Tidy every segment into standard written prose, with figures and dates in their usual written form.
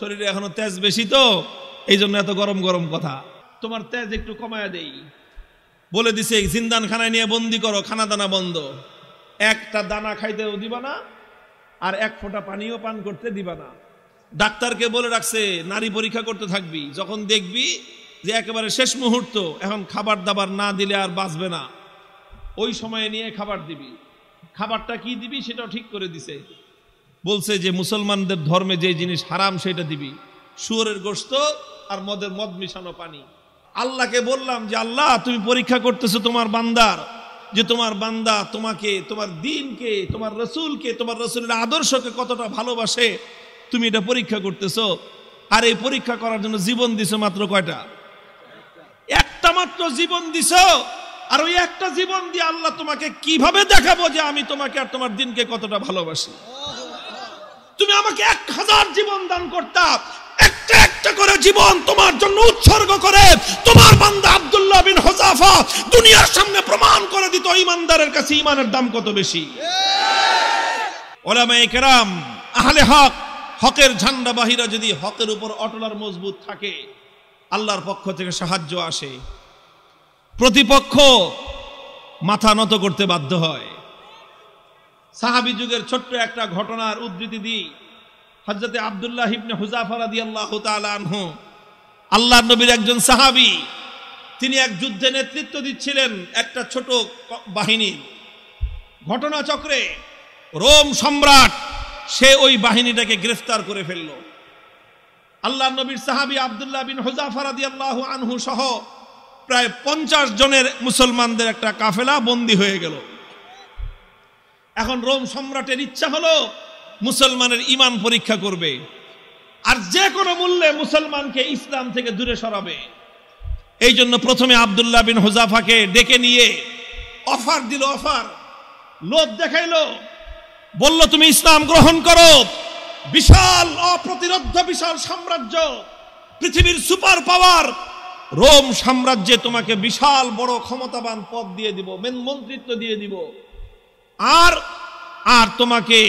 শরীরে এখনো তেজ বেশি তো এই জন্য এত গরম গরম কথা। তোমার তেজ একটু কমায়া দেই বলে দিছে, জিন্দান খানায় নিয়ে বন্দি করো, খানা দানা বন্ধ, একটা দানা খাইতেও দিবা না আর এক ফোঁটা পানিও পান করতে দিবা না। ডাক্তারকে বলে রাখছে নারী পরীক্ষা করতে থাকবি, যখন দেখবি যে একেবারে শেষ মুহূর্ত, এখন খাবার দাবার না দিলে আর বাঁচবে না, ওই সময়ে নিয়ে খাবার দিবি। খাবারটা কি দিবি সেটাও ঠিক করে দিছে, বলছে যে মুসলমানদের ধর্মে যে জিনিস হারাম সেটা দিবি, শুয়োরের গোশত আর মদ মিশানো পানি। আল্লাহকে বললাম যে আল্লাহ তুমি পরীক্ষা করতেছো তোমার বান্দার, যে তোমার বান্দা তোমাকে, তোমার দ্বীনকে, তোমার রসুলকে, তোমার রসুলের আদর্শকে কতটা ভালোবাসে তুমি এটা পরীক্ষা করতেছো। আর এই পরীক্ষা করার জন্য জীবন দিছো মাত্র কয়টা? একটা মাত্র জীবন দিছো। আর ওই একটা জীবন দিয়ে আল্লাহ তোমাকে কিভাবে দেখাবো যে আমি তোমাকে আর তোমার দ্বীনকে কতটা ভালোবাসি। তুমি আমাকে 1000 জীবন দান করতা, একটা একটা করে জীবন তোমার জন্য উৎসর্গ করে তোমার বান্দা আব্দুল্লাহ বিন হুযাফা দুনিয়ার সামনে প্রমাণ করে দিত ঈমানদারের কাছে ঈমানের দাম কত বেশি। উলামায়ে কেরাম, আহলে হক, হকের ঝান্ডা বাহিরা যদি হকের উপর অটল আর মজবুত থাকে, আল্লাহর পক্ষ থেকে সাহায্য আসে, প্রতিপক্ষ মাথা নত করতে বাধ্য হয়। সাহাবী যুগের ছোট্ট একটা ঘটনার উদ্ধৃতি দিই। হযরতে আব্দুল্লাহ ইবনে হুযাফা রাদিয়াল্লাহু তাআলা আনহু, আল্লাহর নবীর একজন সাহাবী, তিনি এক যুদ্ধে নেতৃত্ব দিচ্ছিলেন একটা ছোট বাহিনীর। ঘটনাচক্রে রোম সম্রাট সে ওই বাহিনীটাকে গ্রেফতার করে ফেলল। আল্লাহর নবীর সাহাবী আব্দুল্লাহ বিন হুযাফা রাদিয়াল্লাহু আনহু সহ প্রায় 50 জনের মুসলমানদের একটা কাফেলা বন্দী হয়ে গেল। এখন রোম সম্রাটের ইচ্ছা হলো মুসলমানের ঈমান পরীক্ষা করবে আর যে কোনো মূল্যে মুসলমানকে ইসলাম থেকে দূরে সরাবে। এই জন্য প্রথমে আব্দুল্লাহ বিন হুযাফাকে ডেকে নিয়ে অফার দিল, অফার, লোভ দেখাইলো, বলল তুমি ইসলাম গ্রহণ করো, বিশাল অপ্রতিরোধ্য বিশাল সাম্রাজ্য, পৃথিবীর সুপার পাওয়ার রোম সাম্রাজ্যে তোমাকে বিশাল বড় ক্ষমতাবান পদ দিয়ে দিব, মন্ত্রিত্ব দিয়ে দিব, আর আর তোমাকে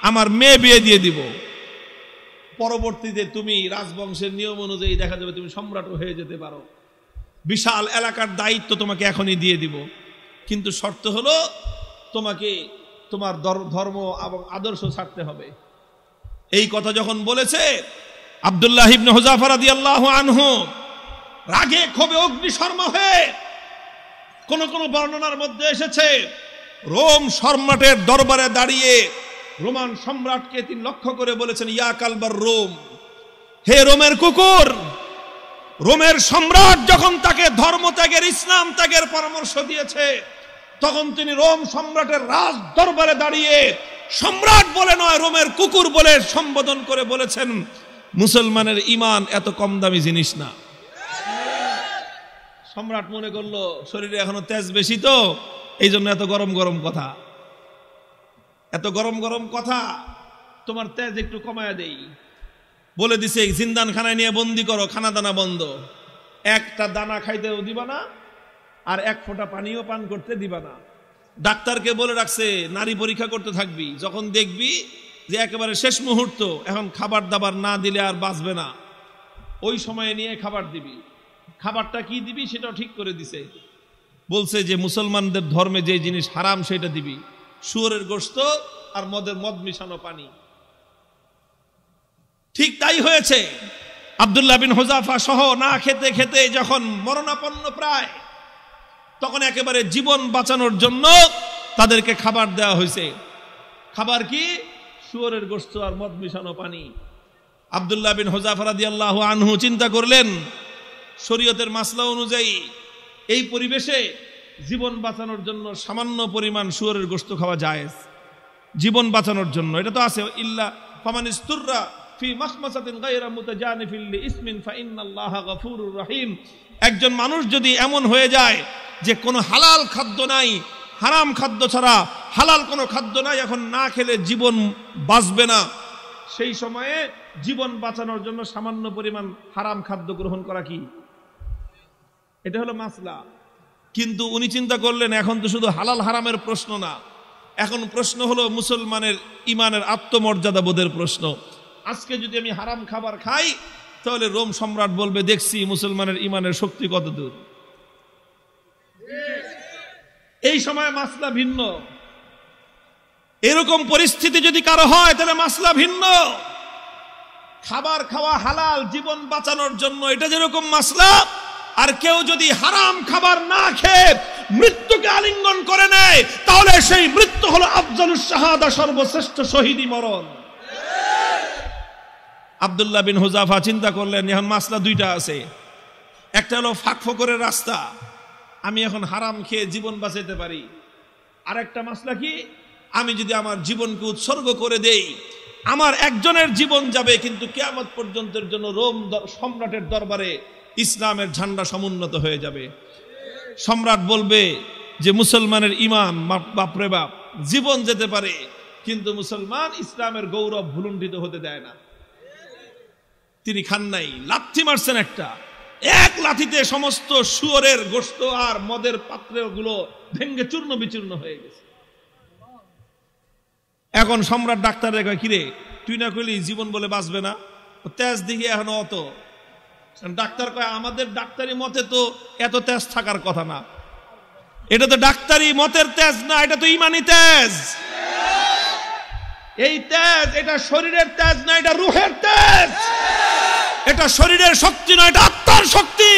আমার মেয়ে বিয়ে দিয়ে দিব। পরবর্তীতে তুমি রাজবংশের নিয়ম অনুযায়ী দেখা যাবে তুমি সম্রাটও হয়ে যেতে পারো, বিশাল এলাকার দায়িত্ব তোমাকে এখনই দিয়ে দিব, কিন্তু শর্ত হলো তোমাকে তোমার ধর্ম এবং আদর্শ ছাড়তে হবে। এই কথা যখন বলেছে, আব্দুল্লাহ ইবনে হুযাফা রাদিয়াল্লাহু আনহু রাগে ক্ষোভে অগ্নিশর্মা হয়ে, কোন কোন বর্ণনার মধ্যে এসেছে রোম সম্রাটের দরবারে দাঁড়িয়ে রোমান সম্রাটকে তিনি লক্ষ্য করে বলেছেন, ইয়া কালবার রোম, হে রোমের কুকুর। রোমের সম্রাট যখন তাকে ধর্ম ত্যাগের, ইসলাম ত্যাগের পরামর্শ দিয়েছে, তখন তিনি রোম সম্রাটের রাজ দরবারে দাঁড়িয়ে সম্রাট বলে নয়, রোমের কুকুর বলে সম্বোধন করে বলেছেন, মুসলমানের ঈমান এত কম দামি জিনিস না। সম্রাট মনে করলো শরীরে এখনো তেজ বেশি তো এই জন্য এত গরম গরম কথা, এত গরম গরম কথা, তোমার তেজ একটু কমায়া দেই বলে দিছে, জিন্দান খানায় নিয়ে বন্দি করো, খানা দানা বন্ধ, একটা দানা খাইতেও দিবা না আর এক ফোঁটা পানিও পান করতে দিবা না। ডাক্তারকে বলে রাখছে নারী পরীক্ষা করতে থাকবি, যখন দেখবি যে একেবারে শেষ মুহূর্ত, এখন খাবার দাবার না দিলে আর বাঁচবে না, ওই সময়ে নিয়ে খাবার দিবি। খাবারটা কি দিবি সেটাও ঠিক করে দিছে, বলছে যে মুসলমানদের ধর্মে যে জিনিস হারাম সেটা দিবি, শুয়োরের গোশত আর মদ মিশানো পানি। ঠিক তাই হয়েছে। আব্দুল্লাহ বিন হুযাফা সহ না খেতে খেতে যখন মরণাপন্ন প্রায়, তখন একেবারে জীবন বাঁচানোর জন্য তাদেরকে খাবার দেওয়া হয়েছে। খাবার কি? শুয়োরের গোশত আর মদ মিশানো পানি। আব্দুল্লাহ বিন হুযাফা রাদিয়াল্লাহু আনহু চিন্তা করলেন, শরীয়তের মাসলা অনুযায়ী এই পরিবেশে জীবন বাঁচানোর জন্য সামান্য পরিমাণ শুয়োরের গোশত খাওয়া জায়েজ, জীবন বাঁচানোর জন্য। এটা তো আছে, ইল্লা ফামানিস্তুররা ফি মাখমাসাতিন গায়রা মুতাজানিফিল লিইসমিন ফাইন্নাল্লাহা গফুরুর রহিম। একজন মানুষ যদি এমন হয়ে যায় যে কোনো হালাল খাদ্য নাই, হারাম খাদ্য ছাড়া হালাল কোনো খাদ্য নাই, এখন না খেলে জীবন বাঁচবে না, সেই সময়ে জীবন বাঁচানোর জন্য সামান্য পরিমাণ হারাম খাদ্য গ্রহণ করা কি, এটা হলো মাসলা। কিন্তু উনি চিন্তা করলেন এখন তো শুধু হালাল হারামের প্রশ্ন না, এখন প্রশ্ন হলো মুসলমানের ঈমানের আত্মমর্যাদা বোধের প্রশ্ন। আজকে যদি আমি হারাম খাবার খাই তাহলে রোম সম্রাট বলবে দেখছি মুসলমানের ইমানের শক্তি কত দূর। এই সময় মাসলা ভিন্ন। এরকম পরিস্থিতি যদি কারো হয় তাহলে মাসলা ভিন্ন। খাবার খাওয়া হালাল জীবন বাঁচানোর জন্য, এটা যেরকম মাসলা, আর কেউ যদি হারাম খাবার না খেয়ে মৃত্যুকে আলিঙ্গন করে নেয় তাহলে সেই মৃত্যু হলো আফজালুস শাহাদা, সর্বশ্রেষ্ঠ শহীদি মরণ। আব্দুল্লাহ বিন হুযাফা চিন্তা করলেন এখন মাসলা দুইটা আছে, একটা হলো ফাঁকফোকরের রাস্তা, আমি এখন হারাম খেয়ে জীবন বাঁচাতে পারি, আর একটা মাসলা কি, আমি যদি আমার জীবনকে উৎসর্গ করে দেই আমার একজনের জীবন যাবে কিন্তু কিয়ামত পর্যন্তের জন্য রোম সম্রাটের দরবারে ইসলামের ঝান্ডা সমুন্নত হয়ে যাবে। সম্রাট বলবে যে মুসলমানের ইমান বাপরে বাপ, জীবন যেতে পারে কিন্তু মুসলমান ইসলামের গৌরব ভুলুণ্ঠিত হতে দেয় না। তিনি খান নাই, লাথি মারছেন একটা, এক লাথিতে সমস্ত শুয়োরের গোশত আর মদের পাত্রগুলো ভেঙ্গে চূর্ণ বিচূর্ণ হয়ে গেছে। এখন সম্রাট ডাক্তার কয় কিরে তুই না কইলি জীবন বলে বাঁচবে না, তেজ দিকে এখন অত। ডাক্তার কয় আমাদের ডাক্তারি মতে তো এত তেজ থাকার কথা না, এটা তো ডাক্তারি মতের তেজ না, এটা তো ইমানি তেজ। এই তেজ এটা শরীরের তেজ না, এটা রূহের তেজ। এটা শরীরের শক্তি নয়, এটা আত্মার শক্তি।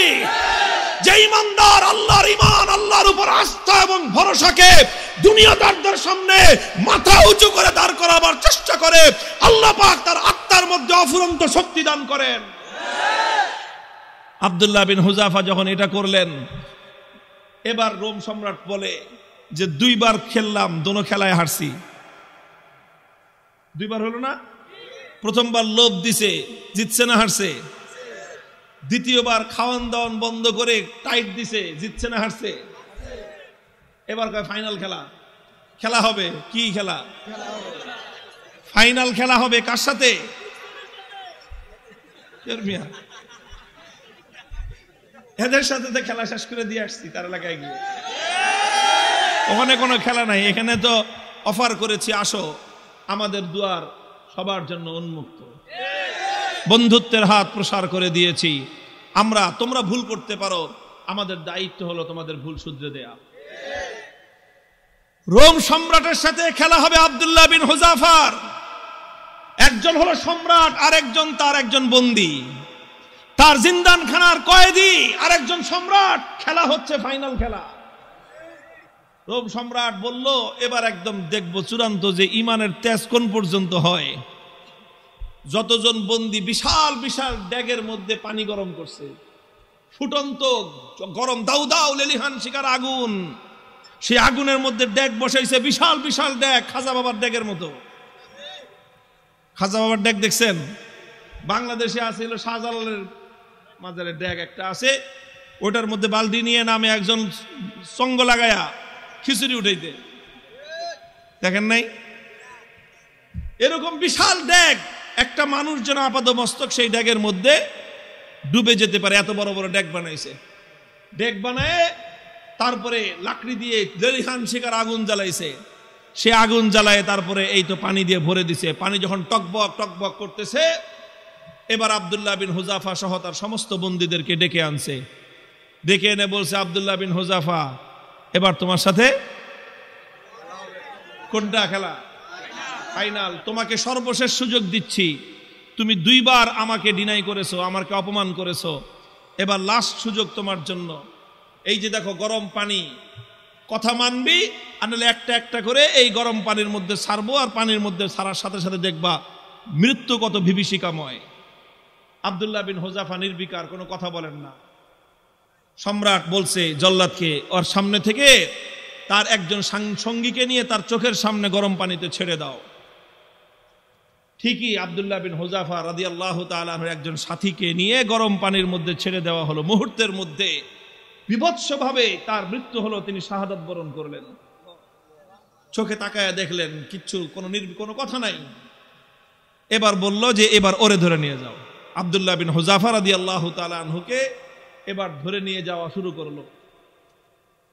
যে ইমানদার আল্লাহর ইমান, আল্লাহর উপর আস্থা এবং ভরসাকে দুনিয়াদারদের সামনে মাথা উঁচু করে দাঁড় করাবার চেষ্টা করে, আল্লাহ পাক তার আত্মার মধ্যে অফুরন্ত শক্তি দান করেন। আব্দুল্লাহ বিন হুযাফা যখন এটা করলেন, এবার রোম সম্রাট বলে যে দুইবার খেললাম, দোনো খেলায় হারছি। দুইবার হলো না, প্রথমবার লোভ দিছে, জিতছে না হারছে। দ্বিতীয়বার খাওয়ান দাওয়ান বন্ধ করে টাইট দিছে, জিতছে না হারছে। এবার কয় ফাইনাল খেলা, খেলা হবে। কি খেলা? ফাইনাল খেলা হবে। কার সাথে? এদের সাথে তো খেলা শেষ করে দিয়ে আসছি তার এলাকায় গিয়ে। ওখানে কোনো খেলা নাই, এখানে তো অফার করেছি আসো, আমাদের দুয়ার সবার জন্য উন্মুক্ত, বন্ধুত্বের হাত প্রসার করে দিয়েছি আমরা। তোমরা ভুল করতে পারো, আমাদের দায়িত্ব হলো তোমাদের ভুল শুধরে দেয়া। রোম সম্রাটের সাথে খেলা হবে আব্দুল্লাহ বিন হুযাফার। একজন হলো সম্রাট, আর একজন তার একজন বন্দী, তার জিন্দানখানার কয়েদি, আর একজন সম্রাট। খেলা হচ্ছে ফাইনাল খেলা। রোম সম্রাট বলল এবার একদম দেখবো চূড়ান্ত যে ইমানের তেজ কোন পর্যন্ত হয়। যতজন বন্দী বিশাল বিশাল ড্যাগের মধ্যে পানি গরম করছে, ফুটন্ত গরম দাউ দাউ লেলিহান শিকার আগুন, সেই আগুনের মধ্যে ড্যাগ বসাইছে, বিশাল বিশাল ড্যাগ, খাজা বাবার ড্যাগের মতো। খাজা বাবার ড্যাগ দেখছেন? বাংলাদেশে আছে হলো শাহজালালের মাজারের ড্যাগ একটা আছে, ওটার মধ্যে বালতি নিয়ে নামে একজন সঙ্গ লাগায়া খিচুড়ি উঠাইতে, দেখেন নাই? এরকম বিশাল ড্যাগ, একটা মানুষ যেন আপাত মস্তক সেই ড্যাগের মধ্যে ডুবে যেতে পারে, এত বড় বড় ড্যাগ বানাইছে। ড্যাগ বানায় তারপরে লাকড়ি দিয়ে লেলিহান শিকার আগুন জ্বালাইছে, সে আগুন জ্বালায় তারপরে এই তো পানি দিয়ে ভরে দিছে। পানি যখন টকবক টকবক করতেছে, এবার আব্দুল্লাহ বিন হুযাফা সহ তার সমস্ত বন্দীদেরকে ডেকে আনছে। ডেকে এনে বলছে, আব্দুল্লাহ বিন হুযাফা এবার তোমার সাথে কোনটা খেলা? ফাইনাল। তোমাকে সর্বশেষ সুযোগ দিচ্ছি, তুমি দুইবার আমাকে ডিনাই করেছো, আমাকে অপমান করেছো, এবার লাস্ট সুযোগ তোমার জন্য। এই যে দেখো গরম পানি, কথা মানবি আর নাহলে একটা একটা করে এই গরম পানির মধ্যে ছাড়বো, আর পানির মধ্যে ছাড়ার সাথে সাথে দেখবা মৃত্যু কত বিভীষিকাময়। আব্দুল্লাহ বিন হুযাফা নির্বিকার, কোনো কথা বলেন না। সম্রাট বলছে জল্লাদকে ওর সামনে থেকে তার একজন সঙ্গীকে নিয়ে তার চোখের সামনে গরম পানিতে ছেড়ে দাও। ঠিকই আব্দুল্লাহ বিন হুযাফা রাদিয়াল্লাহু তাআলা আনহু একজন সাথীকে নিয়ে গরম পানির মধ্যে ছেড়ে দেওয়া হলো। মুহূর্তের মধ্যে বিভৎসভাবে তার মৃত্যু হলো, তিনি শাহাদাত বরণ করলেন। চোখে তাকায়া দেখলেন কিচ্ছু, কোনো কথা নাই। এবার বলল যে এবার ওরে ধরে নিয়ে যাও। আব্দুল্লাহ বিন হুযাফা রাদিয়াল্লাহু তাআলা আনহুকে এবার ধরে নিয়ে যাওয়া শুরু করলো।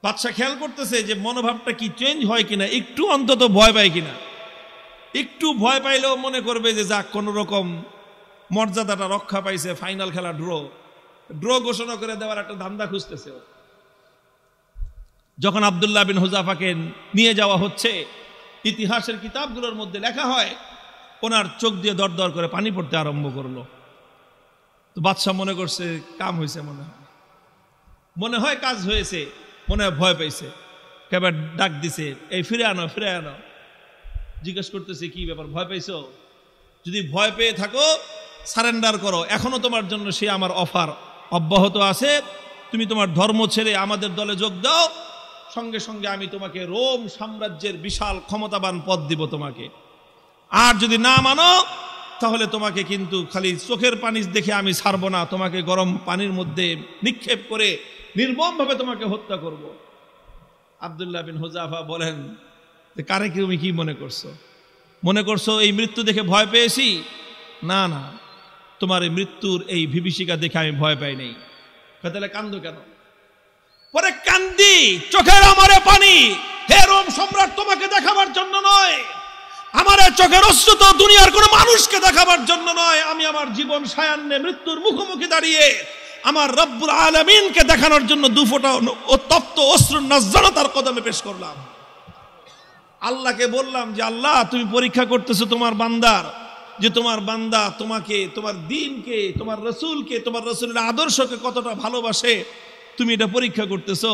বাদশা খেয়াল করতেছে যে মনোভাবটা কি চেঞ্জ হয় কিনা, একটু অন্তত ভয় পায় কিনা। একটু ভয় পাইলেও মনে করবে যে যাক কোন রকম মর্যাদাটা রক্ষা পাইছে, ফাইনাল খেলা ড্র ঘোষণা করে দেওয়ার একটা ধান্দা খুঁজতেছে। যখন আব্দুল্লাহ বিন হুযাফাকে নিয়ে যাওয়া হচ্ছে, ইতিহাসের কিতাবগুলোর মধ্যে লেখা হয় ওনার চোখ দিয়ে দর দর করে পানি পড়তে আরম্ভ করলো। তো বাদশাহ মনে করছে কাম হয়েছে, মনে হয় কাজ হয়েছে, মনে হয় ভয় পাইছে, কেবল ডাক দিছে, এই ফিরে আনো। জিজ্ঞেস করতেছে কি ব্যাপার, ভয় পাইছো? যদি ভয় পেয়ে থাকো সারেন্ডার করো, এখনো তোমার জন্য সে আমার অফার অব্যাহত আছে, তুমি তোমার ধর্ম ছেড়ে আমাদের দলে যোগ দাও, সঙ্গে সঙ্গে আমি তোমাকে রোম সাম্রাজ্যের বিশাল ক্ষমতাবান পদ দিব তোমাকে। আর যদি না মানো তাহলে তোমাকে কিন্তু খালি চোখের পানি দেখে আমি ছাড়বো না, তোমাকে গরম পানির মধ্যে নিক্ষেপ করে নির্মমভাবে তোমাকে হত্যা করব। আব্দুল্লাহ বিন হুযাফা বলেন, কারে তুমি কি মনে করছো এই মৃত্যু দেখে ভয় পেয়েছি? না, তোমার এই মৃত্যুর এই বিভীষিকা দেখে আমি ভয় পাই নাই। তাহলে কান্দো কেন? পরে কান্দি, চোখের আমারে পানি, হে রোম সম্রাট, তোমাকে দেখাবার জন্য নয়, আমার চোখের অশ্রু তো দুনিয়ার কোন মানুষকে দেখাবার জন্য নয়, আমি আমার জীবন সায়ান্নে মৃত্যুর মুখোমুখি দাঁড়িয়ে আমার রব্বুল আলামিনকে দেখানোর জন্য দুফোঁটা তপ্ত অশ্রুর নজরানা তার কদমে পেশ করলাম। আল্লাহকে বললাম যে আল্লাহ, তুমি পরীক্ষা করতেছো তোমার বান্দার, যে তোমার বান্দা তোমাকে, তোমার দ্বীনকে, তোমার রাসূলকে, তোমার রাসূলের আদর্শকে কতটা ভালোবাসে, তুমি এটা পরীক্ষা করতেছো।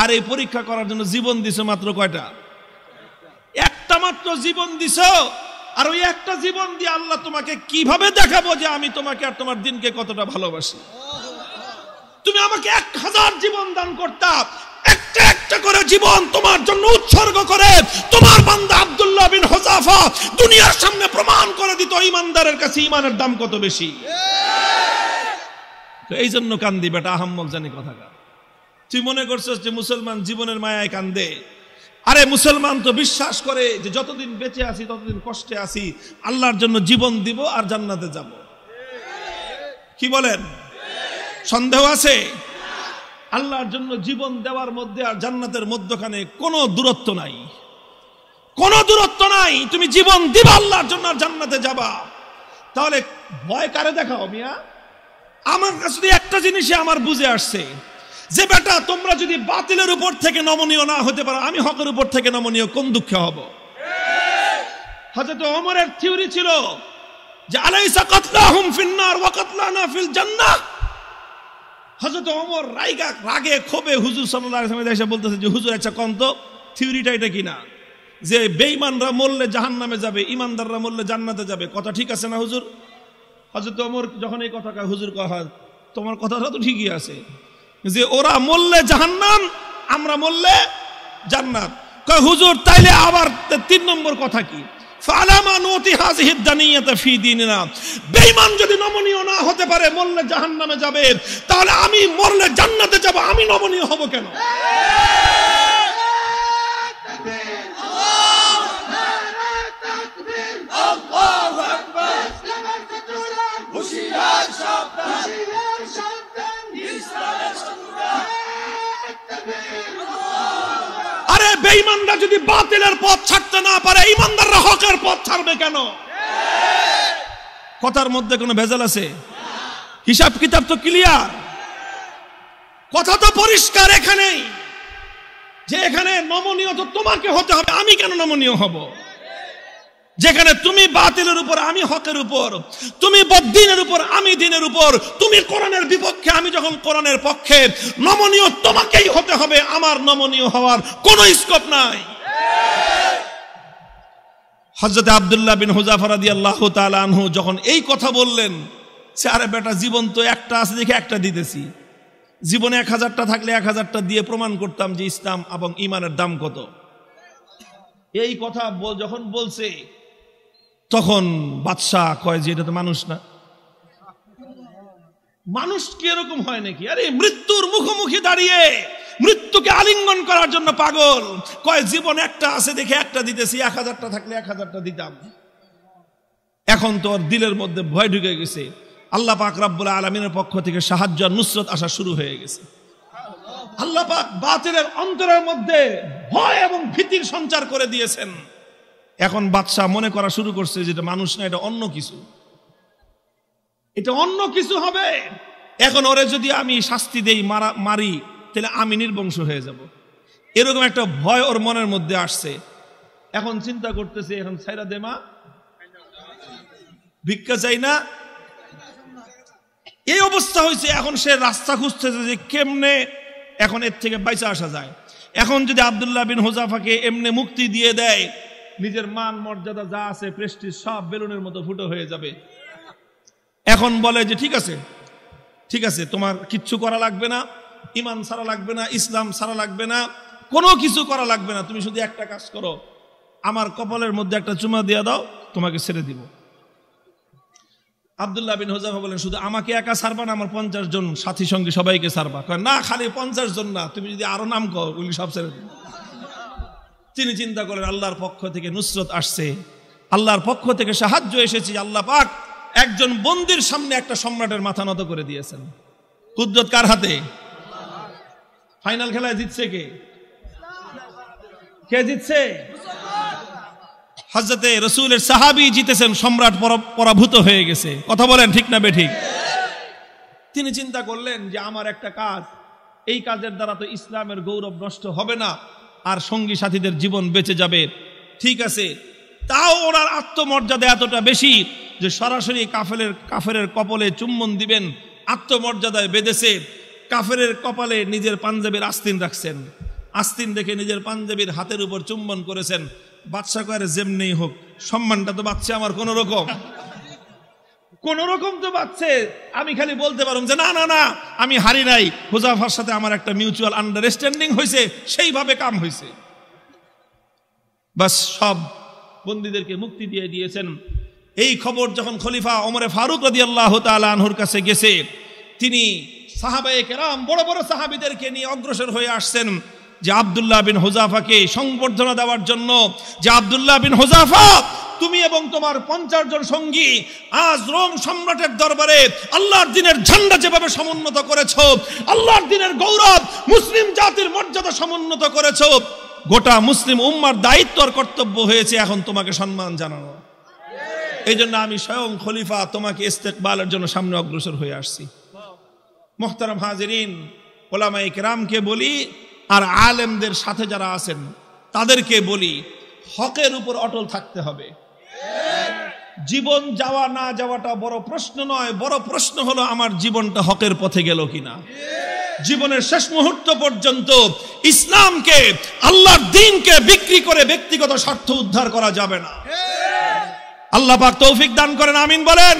আর এই পরীক্ষা করার জন্য জীবন দিছো মাত্র কয়টা? একটা মাত্র জীবন দিছো। আর ওই একটা জীবন দিয়ে আল্লাহ তোমাকে কিভাবে দেখাবো যে আমি তোমাকে আর তোমার দ্বীনকে কতটা ভালোবাসি? তুমি আমাকে 1000 জীবন দান করতা, একটা একটা করে জীবন তোমার জন্য উৎসর্গ করে তোমার বান্দা আব্দুল্লাহ বিন হুযাফা দুনিয়ার সামনে প্রমাণ করে দিত ঈমানদারের কাছে ঈমানের দাম কত বেশি। তো এই জন্য কান্দি বেটা, আহাম্মক জানি কথাটা। তুই মনে করছিস যে মুসলমান জীবনের মায়ায় কান্দে? আরে মুসলমান তো বিশ্বাস করে যে যতদিন বেঁচে আছি ততদিন কষ্টে আছি, আল্লাহর জন্য জীবন দিব আর জান্নাতে যাব। কি বলেন? সন্দেহ আছে? আল্লাহর জন্য জীবন দেওয়ার মধ্যে আর জান্নাতের মধ্যখানে কোনো দূরত্ব নাই, কোনো দূরত্ব নাই। তুমি জীবন দিবা আল্লাহর জন্য আর জান্নাতে যাবা। তাহলে ভয় কারে দেখাও মিয়া? আমার কাছে একটা জিনিসই আমার বুঝে আসছে, যে বেটা তোমরা যদি বাতিলের উপর থেকে নমনীয় না হতে পারো, আমি হকের উপর থেকে নমনীয় কোন দুঃখে হব? হযরত ওমরের থিওরি ছিল যে আলাইসা কাতলাহুম ফিন্নার ওয়া কাতলানা ফিল জান্নাহ। হযরত ওমর রাগে ক্ষোভে হুজুর সাল্লাল্লাহু আলাইহি ওয়াসাল্লাম এসে বলতেছে যে হুজুর আচ্ছা কোন তো থিওরিটা এটা কিনা, যে বেঈমানরা মরলে জাহান্নামে যাবে, ঈমানদাররা মরলে জান্নাতে যাবে, কথা ঠিক আছে না হুজুর? হযরত ওমর যখন এই কথা কয়, হুজুর কয় তোমার কথাটা তো ঠিকই আছে, যে ওরা মরলে জাহান্নাম, আমরা মরলে জান্নাত। কয় হুজুর তাইলে আবার 3 নম্বর কথা কি? ফালামা নুতি হাযিহিদ দানিয়াতা ফি দীনিনা। বেঈমান যদি নমনীয় না হতে পারে, মরলে জাহান্নামে যাবে, তাহলে আমি মরলে জান্নাতে যাব, আমি নমনীয় হব কেন? আল্লাহু আকবার। হুশিয়ার সাবধান, আরে বেঈমানরা যদি বাতিলের পথ ছাড়তে না পারে, ঈমানদাররা হকের পথ ছাড়বে কেন? কথার মধ্যে কোনো ভেজাল আছে? হিসাব কিতাব তো ক্লিয়ার, কথা তো পরিষ্কার এখানেই, যে এখানে নমনীয় তো তোমাকে হতে হবে, আমি কেন নমনীয় হব? যেখানে তুমি বাতিলের উপর, আমি হকের উপর, তুমি বদ্দীনের উপর, আমি দ্বীনের উপর, তুমি কোরআনের বিপক্ষে, আমি যখন কোরআনের পক্ষে, নমনীয় তোমাকেই হতে হবে, আমার নমনীয় হওয়ার কোনো স্কোপ নাই। হযরত আব্দুল্লাহ বিন হুযাফা রাদিয়াল্লাহু তাআলা আনহু যখন এই কথা বললেন, সে আরে বেটা জীবন তো একটা আছে দেখে একটা দিতেছি, জীবনে 1000টা থাকলে 1000টা দিয়ে প্রমাণ করতাম যে ইসলাম এবং ঈমানের দাম কত। এই কথা যখন বলছে তখন বাদশাহ কয় যে এটা তো মানুষ না, মানুষ কি এরকম হয় নাকি? আরে মৃত্যুর মুখোমুখি দাঁড়িয়ে মৃত্যুকে আলিঙ্গন করার জন্য পাগল, কয় জীবন একটা আছে দেখে একটা দিতেছি, 1000টা থাকলে 1000টা দিতাম। এখন তো ওর দিলের মধ্যে ভয় ঢুকে গেছে, আল্লাহ পাক রব্বুল আলামিনের পক্ষ থেকে সাহায্য আর নুসরত আসা শুরু হয়ে গেছে। আল্লাহ পাক বাতিলের অন্তরের মধ্যে ভয় এবং ভীতির সঞ্চার করে দিয়েছেন। এখন বাদশাহ মনে করা শুরু করছে যে এটা মানুষ না, এটা অন্য কিছু, এটা অন্য কিছু হবে। এখন ওরে যদি আমি শাস্তি দেই, মারি, তাহলে আমি নির্বংশ হয়ে যাব। এরকম একটা ভয় ওর মনের মধ্যে আসছে। এখন চিন্তা করতেছে, এখন ছাইরা দে মা, ভিক্ষা চাই না, এই অবস্থা হয়েছে। এখন সে রাস্তা খুঁজতেছে যে কেমনে এখন এর থেকে বাইচা আসা যায়। এখন যদি আব্দুল্লাহ বিন হুযাফাকে এমনি মুক্তি দিয়ে দেয়, নিজের মান মর্যাদা যা আছে, প্রেস্টিজ সব বেলুনের মতো ফুটো হয়ে যাবে। এখন বলে যে ঠিক আছে, ঠিক আছে, তোমার কিচ্ছু করা লাগবে না, ইমান ছাড়া লাগবে না, ইসলাম ছাড়া লাগবে না, কোনো কিছু করা লাগবে না, তুমি শুধু একটা কাজ করো, আমার কপালের মধ্যে একটা চুমা দিয়ে দাও, তোমাকে ছেড়ে দিব। আব্দুল্লাহ বিন হুযাফা বলেন, শুধু আমাকে একা ছাড়বা না, আমার 50 জন সাথী সঙ্গে সবাইকে ছাড়বা। না, খালি 50 জন না, তুমি যদি আরো নাম কর, ওগুলি সব ছেড়ে দিন। তিনি চিন্তা করেন, আল্লাহর পক্ষ থেকে নুসরত আসছে, আল্লাহর পক্ষ থেকে সাহায্য এসেছে। আল্লাহ পাক একজন বন্দির সামনে একটা সম্রাটের মাথা নত করে দিয়েছেন। কুদরত কার হাতে? ফাইনাল খেলায় জিতছে কে? কে জিতছে? হযরতে রাসূলের সাহাবী জিতেছেন, সম্রাট পরাভূত হয়ে গেছে। কথা বলেন ঠিক না বেঠিক? তিনি চিন্তা করলেন যে আমার একটা কাজ, এই কাজের দ্বারা তো ইসলামের গৌরব নষ্ট হবে না, আর সঙ্গী সাথীদের জীবন বেঁচে যাবে। ঠিক আছে, তাও ওনার আত্মমর্যাদা এতটা বেশি যে সরাসরি কাফেরের কপালে চুম্বন দিবেন, আত্মমর্যাদায় বেঁধেছে। কাফেরের কপালে নিজের পাঞ্জাবির আস্তিন রাখছেন, আস্তিন দেখে নিজের পাঞ্জাবির হাতের উপর চুম্বন করেছেন। বাদশা কয়ে যেমনি হোক, সম্মানটা তো বাঁচছে আমার কোন রকম তো বাঁচছে। আমি খালি বলতে পারলাম যে না না না, আমি হারি নাই, হুযাফার সাথে আমার একটা মিউচুয়াল আন্ডারস্ট্যান্ডিং হয়েছে, সেইভাবে কাম হয়েছে। বাস সব বন্দীদেরকে মুক্তি দিয়ে দিয়েছেন। এই খবর যখন খলিফা ওমরে ফারুক রাদিয়াল্লাহু তাআলা আনহুর কাছে গেছে, তিনি সাহাবায়ে কেরাম বড় বড় সাহাবীদেরকে নিয়ে অগ্রসর হয়ে আসছেন যে আব্দুল্লাহ বিন হুযাফাকে সংবর্ধনা দেওয়ার জন্য, যে আব্দুল্লাহ বিন হুযাফা, তুমি এবং তোমার 50 জন সঙ্গী আজ রোম সম্রাটের দরবারে আল্লাহর দ্বীনের ঝান্ডা যেভাবে সমুন্নত করেছো, আল্লাহর দ্বীনের গৌরব, মুসলিম জাতির মর্যাদা সমুন্নত করেছো, গোটা মুসলিম উম্মার দায়িত্ব আর কর্তব্য হয়েছে এখন তোমাকে সম্মান জানানো। এই জন্য আমি স্বয়ং খলিফা তোমাকে ইস্তেকবালের জন্য সামনে অগ্রসর হয়ে আসছি। মুহতারাম হাজিরিন, উলামায়ে কেরামকে বলি আর আলেমদের সাথে যারা আছেন তাদেরকে বলি, হকের উপর অটল থাকতে হবে। জীবন যাওয়া না যাওয়াটা বড় প্রশ্ন নয়, বড় প্রশ্ন হলো আমার জীবনটা হকের পথে গেল কিনা। জীবনের শেষ মুহূর্ত পর্যন্ত ইসলামকে, আল্লাহর দ্বীনকে বিক্রি করে ব্যক্তিগত স্বার্থ উদ্ধার করা যাবে না। আল্লাহ পাক তৌফিক দান করেন, আমিন বলেন।